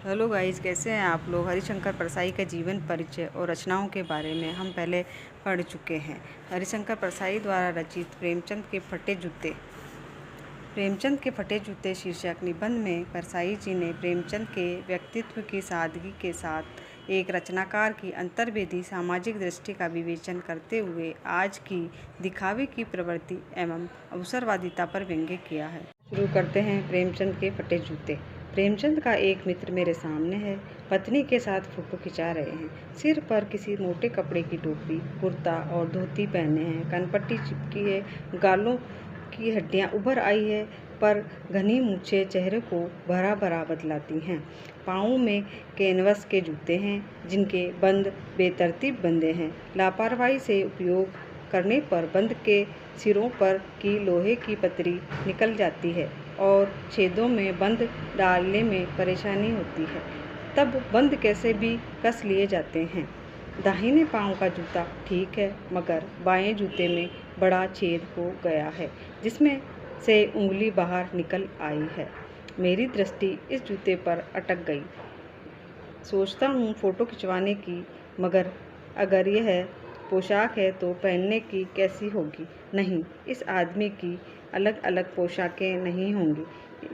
Hello guys, कैसे हैं आप लोग। हरिशंकर परसाई का जीवन परिचय और रचनाओं के बारे में हम पहले पढ़ चुके हैं। हरिशंकर परसाई द्वारा रचित प्रेमचंद के फटे जूते शीर्षक निबंध में परसाई जी ने प्रेमचंद के व्यक्तित्व की सादगी के साथ एक रचनाकार की अंतर्वेदी सामाजिक दृष्टि का विवेचन करते हुए आज की दिखावे की प्रवृत्ति एवं अवसरवादिता पर व्यंग्य किया है। शुरू करते हैं। प्रेमचंद के फटे जूते। प्रेमचंद का एक मित्र मेरे सामने है। पत्नी के साथ फोटो खिंचा रहे हैं। सिर पर किसी मोटे कपड़े की टोपी, कुर्ता और धोती पहने हैं। कनपट्टी चिपकी है, गालों की हड्डियां उभर आई है, पर घनी मूछें चेहरे को भरा भरा बतलाती हैं। पाँवों में कैनवस के जूते हैं, जिनके बंद बेतरतीब बंधे हैं। लापरवाही से उपयोग करने पर बंद के सिरों पर की लोहे की पतरी निकल जाती है और छेदों में बंद डालने में परेशानी होती है। तब बंद कैसे भी कस लिए जाते हैं। दाहिने पांव का जूता ठीक है, मगर बाएं जूते में बड़ा छेद हो गया है, जिसमें से उंगली बाहर निकल आई है। मेरी दृष्टि इस जूते पर अटक गई। सोचता हूँ फोटो खिंचवाने की, मगर अगर यह पोशाक है तो पहनने की कैसी होगी। नहीं, इस आदमी की अलग अलग पोशाकें नहीं होंगी।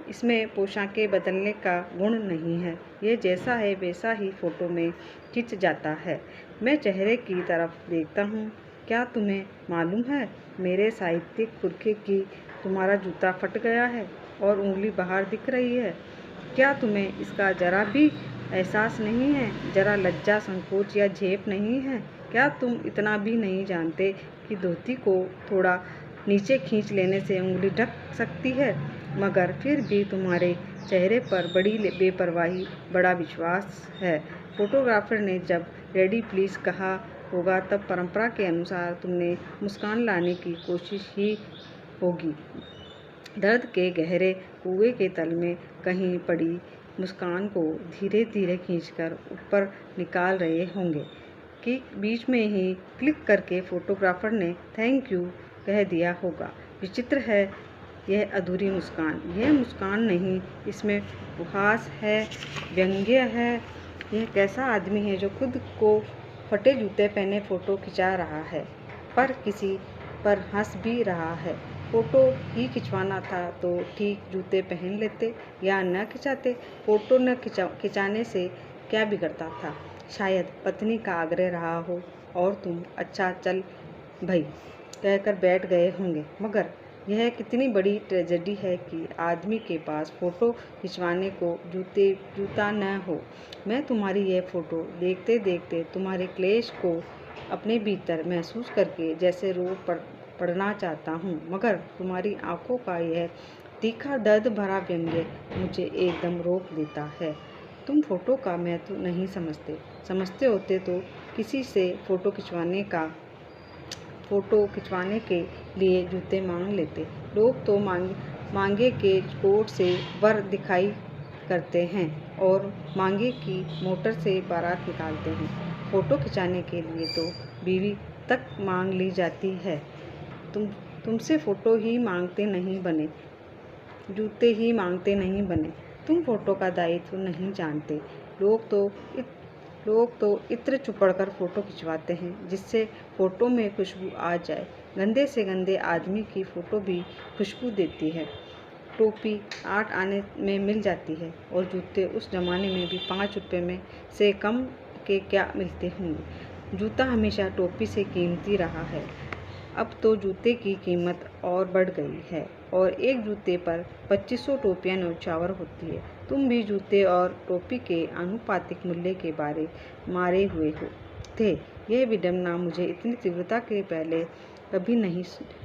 इसमें पोशाकें बदलने का गुण नहीं है। ये जैसा है वैसा ही फोटो में खिंच जाता है। मैं चेहरे की तरफ देखता हूँ। क्या तुम्हें मालूम है, मेरे साहित्यिक पुरखे की तुम्हारा जूता फट गया है और उंगली बाहर दिख रही है। क्या तुम्हें इसका जरा भी एहसास नहीं है? जरा लज्जा, संकोच या झेप नहीं है? क्या तुम इतना भी नहीं जानते कि धोती को थोड़ा नीचे खींच लेने से उंगली ढक सकती है? मगर फिर भी तुम्हारे चेहरे पर बड़ी बेपरवाही, बड़ा विश्वास है। फोटोग्राफर ने जब रेडी प्लीज कहा होगा, तब परंपरा के अनुसार तुमने मुस्कान लाने की कोशिश ही होगी। दर्द के गहरे कुएं के तल में कहीं पड़ी मुस्कान को धीरे धीरे खींचकर ऊपर निकाल रहे होंगे कि बीच में ही क्लिक करके फोटोग्राफर ने थैंक यू कह दिया होगा। विचित्र है यह अधूरी मुस्कान। यह मुस्कान नहीं, इसमें उपहास है, व्यंग्य है। यह कैसा आदमी है जो खुद को फटे जूते पहने फोटो खिंचा रहा है, पर किसी पर हंस भी रहा है। फोटो ही खिंचवाना था तो ठीक जूते पहन लेते या न खिंचाते। फोटो न खिंचाने से क्या बिगड़ता था। शायद पत्नी का आग्रह रहा हो और तुम अच्छा चल भाई कहकर बैठ गए होंगे। मगर यह कितनी बड़ी ट्रेजेडी है कि आदमी के पास फोटो खिंचवाने को जूता न हो। मैं तुम्हारी यह फोटो देखते देखते तुम्हारे क्लेश को अपने भीतर महसूस करके जैसे रो पड़ना चाहता हूँ, मगर तुम्हारी आंखों का यह तीखा दर्द भरा व्यंग्य मुझे एकदम रोक देता है। तुम फोटो का महत्व नहीं समझते होते तो किसी से फोटो खिंचवाने के लिए जूते मांग लेते। लोग तो मांगे के कोट से वर दिखाई करते हैं और मांगे की मोटर से बारात निकालते हैं। फोटो खिंचाने के लिए तो बीवी तक मांग ली जाती है। तुमसे फोटो ही मांगते नहीं बने, जूते ही मांगते नहीं बने। तुम फोटो का दायित्व नहीं जानते। लोग तो इत्र चुपड़कर फोटो खिंचवाते हैं जिससे फोटो में खुशबू आ जाए। गंदे से गंदे आदमी की फोटो भी खुशबू देती है। टोपी 8 आने में मिल जाती है और जूते उस जमाने में भी 5 रुपये में से कम के क्या मिलते होंगे। जूता हमेशा टोपी से कीमती रहा है। अब तो जूते की कीमत और बढ़ गई है और एक जूते पर 2500 टोपियाँ न्यौछावर होती है। तुम भी जूते और टोपी के आनुपातिक मूल्य के बारे मारे हुए थे। यह विडंबना मुझे इतनी तीव्रता के पहले कभी नहीं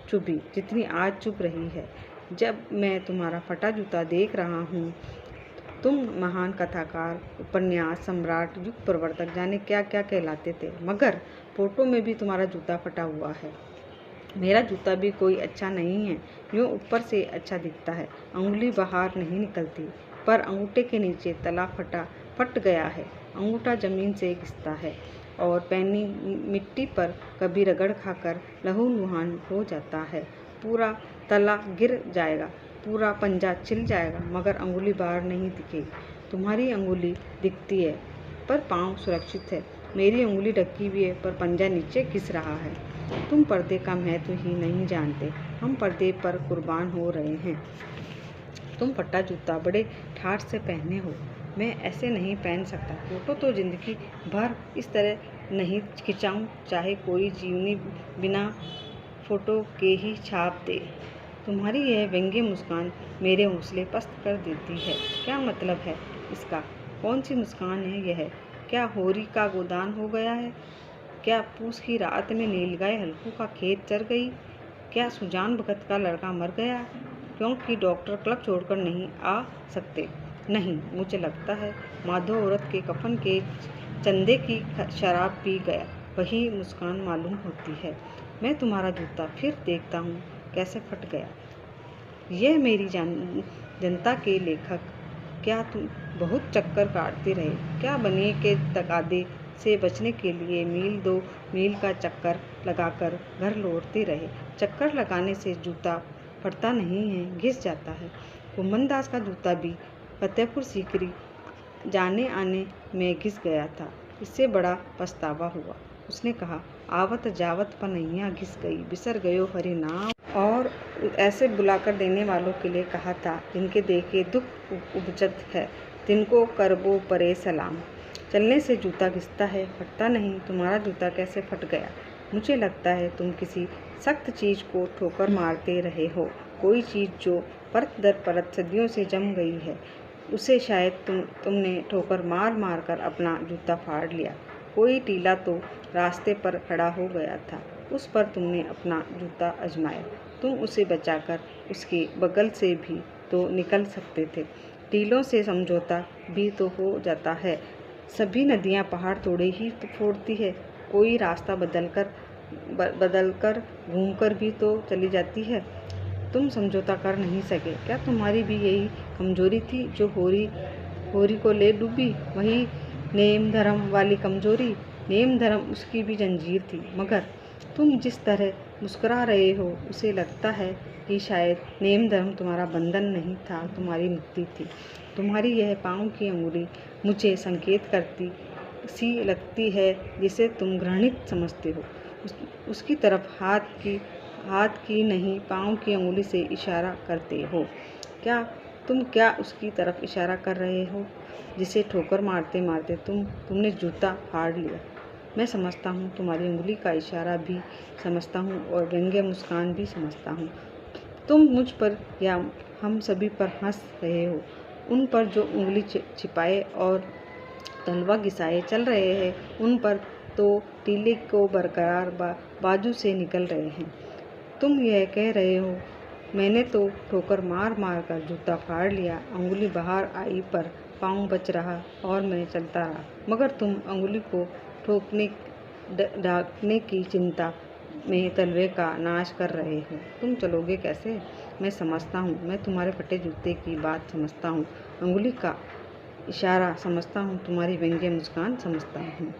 चुभी जितनी आज चुभ रही है, जब मैं तुम्हारा फटा जूता देख रहा हूँ। तुम महान कथाकार, उपन्यास सम्राट, युग प्रवर्तक, जाने क्या क्या कहलाते थे, मगर फोटो में भी तुम्हारा जूता फटा हुआ है। मेरा जूता भी कोई अच्छा नहीं है। यूँ ऊपर से अच्छा दिखता है, अंगुली बाहर नहीं निकलती, पर अंगूठे के नीचे तला फट गया है। अंगूठा जमीन से घिसता है और पैनी मिट्टी पर कभी रगड़ खाकर लहूलुहान हो जाता है। पूरा तला गिर जाएगा, पूरा पंजा छिल जाएगा, मगर अंगुली बाहर नहीं दिखेगी। तुम्हारी अंगुली दिखती है पर पाँव सुरक्षित है। मेरी अंगुली ढकी हुई है पर पंजा नीचे घिस रहा है। तुम पर्दे का महत्व ही नहीं जानते। हम पर्दे पर कुर्बान हो रहे हैं। तुम फटा जूता बड़े ठाठ से पहने हो। मैं ऐसे नहीं पहन सकता। फोटो तो जिंदगी भर इस तरह नहीं खिंचाऊं, चाहे कोई जीवनी बिना फोटो के ही छाप दे। तुम्हारी यह व्यंग्य मुस्कान मेरे हौसले पस्त कर देती है। क्या मतलब है इसका? कौन सी मुस्कान है यह? क्या होरी का गोदान हो गया है? क्या पूस की रात में नीलगाय हल्कू का खेत चर गई? क्या सुजान भगत का लड़का मर गया क्योंकि डॉक्टर क्लब छोड़कर नहीं आ सकते? नहीं, मुझे लगता है माधो औरत के कफन के चंदे की शराब पी गया। वही मुस्कान मालूम होती है। मैं तुम्हारा जूता फिर देखता हूँ कैसे फट गया। यह मेरी जनता के लेखक, क्या तुम बहुत चक्कर काटते रहे? क्या बनिए के तकादे से बचने के लिए मील 2 मील का चक्कर लगाकर घर लौटते रहे? चक्कर लगाने से जूता फटता नहीं है, घिस जाता है। कुम्भन दास का जूता भी फतेहपुर सीकरी जाने आने में घिस गया था। इससे बड़ा पछतावा हुआ। उसने कहा, आवत जावत पनैया घिस गई, बिसर गयो हरि नाम। और ऐसे बुलाकर देने वालों के लिए कहा था जिनके देखे दुख उपजत है, तिनको करबो परे सलाम। चलने से जूता घिसता है, फटता नहीं। तुम्हारा जूता कैसे फट गया? मुझे लगता है तुम किसी सख्त चीज़ को ठोकर मारते रहे हो। कोई चीज़ जो परत दर परत सदियों से जम गई है, उसे शायद तुमने ठोकर मार मार कर अपना जूता फाड़ लिया। कोई टीला तो रास्ते पर खड़ा हो गया था, उस पर तुमने अपना जूता आजमाया। तुम उसे बचाकर उसके बगल से भी तो निकल सकते थे। टीलों से समझौता भी तो हो जाता है। सभी नदियाँ पहाड़ तोड़े ही तो फोड़ती है। कोई रास्ता बदलकर घूमकर भी तो चली जाती है। तुम समझौता कर नहीं सके। क्या तुम्हारी भी यही कमजोरी थी जो होरी को ले डूबी? वही नेम धर्म वाली कमजोरी। नेम धर्म उसकी भी जंजीर थी, मगर तुम जिस तरह मुस्कुरा रहे हो उसे लगता है कि शायद नेम धर्म तुम्हारा बंधन नहीं था, तुम्हारी मुक्ति थी। तुम्हारी यह पाँव की अंगुली मुझे संकेत करती सी लगती है जिसे तुम घृणित समझते हो। उसकी तरफ हाथ की नहीं, पाँव की अंगुली से इशारा करते हो। क्या उसकी तरफ इशारा कर रहे हो जिसे ठोकर मारते मारते तुमने जूता फाड़ लिया? मैं समझता हूँ, तुम्हारी उंगली का इशारा भी समझता हूँ और व्यंग्य मुस्कान भी समझता हूँ। तुम मुझ पर या हम सभी पर हंस रहे हो, उन पर जो उंगली छिपाए और तलवा घिसाए चल रहे हैं, उन पर तो टीले को बरकरार बाजू से निकल रहे हैं। तुम यह कह रहे हो, मैंने तो ठोकर मार मार कर जूता फाड़ लिया, अंगुली बाहर आई पर पाँव बच रहा और मैं चलता रहा। मगर तुम अंगुली को ढांकने की चिंता में तलवे का नाश कर रहे हो। तुम चलोगे कैसे? मैं समझता हूँ। मैं तुम्हारे फटे जूते की बात समझता हूँ, अंगुली का इशारा समझता हूँ, तुम्हारी व्यंग्य मुस्कान समझता हूँ।